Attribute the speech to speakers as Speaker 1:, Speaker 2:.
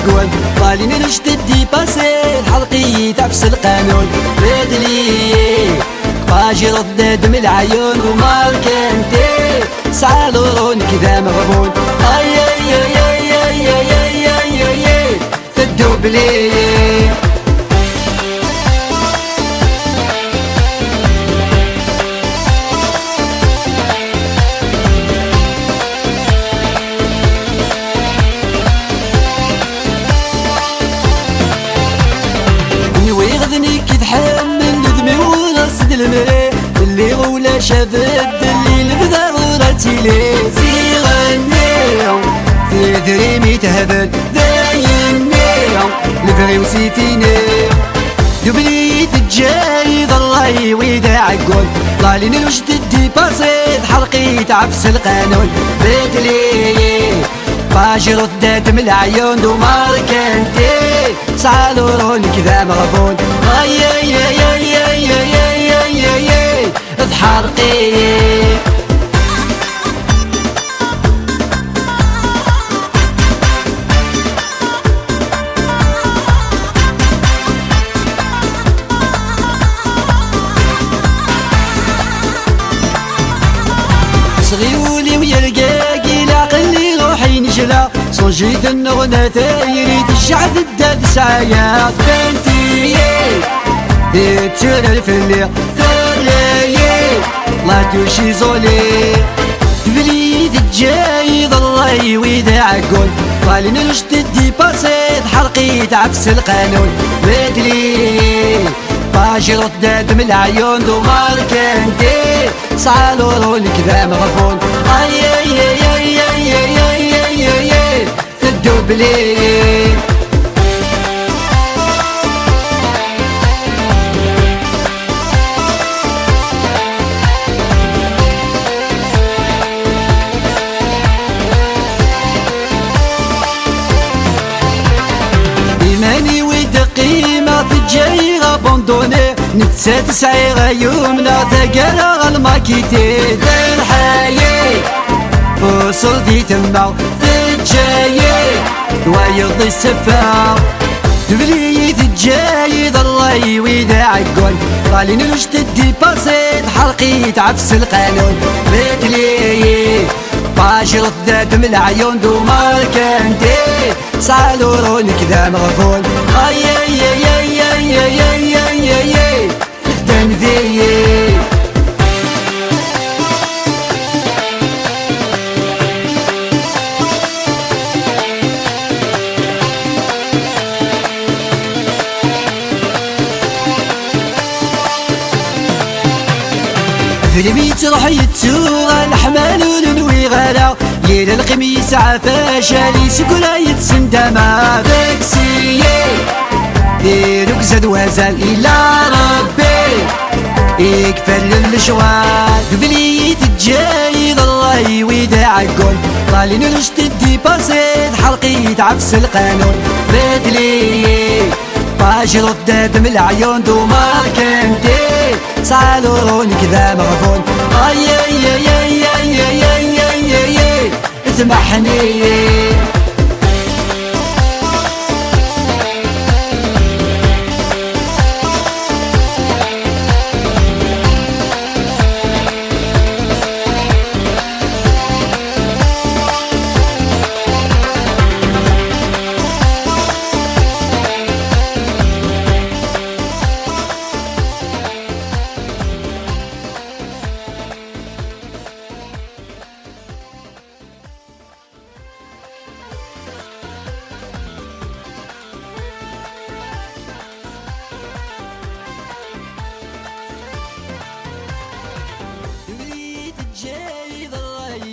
Speaker 1: عقول طالين نجدد ديباسي الحلقي تعفس القانون بدلي باجي ردد من العيون وماركنتي سالورون كذا مغبون اي اي اي اي اي اي اي اي اي في الدوبلي اللي ولا شافت اللي البذر راتيلي في غنيو في دريمي تهبل داينيو الفغي وسيفيني دبليت الجاي ضلي ويدا عقول طالين الوجد ديباسيت حلقي تعفس القانون بدلي باجي ردات من العيون دو ماركنتي سالورون كذا مغبون اي اي اي اي اي اي اي اي اضحرقي صغيولي ويرقاقي لعقلي روحي نجلا صنجيت النغنة تايري تشعد الداد سعيات بنتي ديتشر الفلي ثريي لا توشي زولي تبليد الجاي ضلي ويدا عقول طالين الوجد ديباسيت حلقي تعفس القانون بدلي باجي رداد من العيون دو ماركنتي سالورون كذا مغفون اي اي اي اي اي اي اي اي اي في الدوبلي إيماني ودقيمة في الجاي غابوندوني نتسات سعيغة يومنا تقرر الماكيتي الحياة وصل دي تما الجاي ويضي السفار دبليت الجاي ضلي ويدا عقول طالين الوجد ديباسيت حلقي تعفس القانون بدلي باجي رداد من العيون دو ماركنتي سالورون كذا مغفون اي اي اي اي اي اي اي اي اي التنذير فيلمي تروح يتسوغ الحمال وننوي غلا يلا القميص عفاشا لي سكولا يتسندما فاكسيي ديروك زاد وزال إلى ربي يكفل الشوال دبليت الجاي ضلي ويدا عقول طالين الوجد ديباسيت حلقي تعفس القانون بدلي باجي رداد من العيون دو ماركنتي سالورون كذا مغفون اي اي اي اي اي اي اي اي اي اسمحني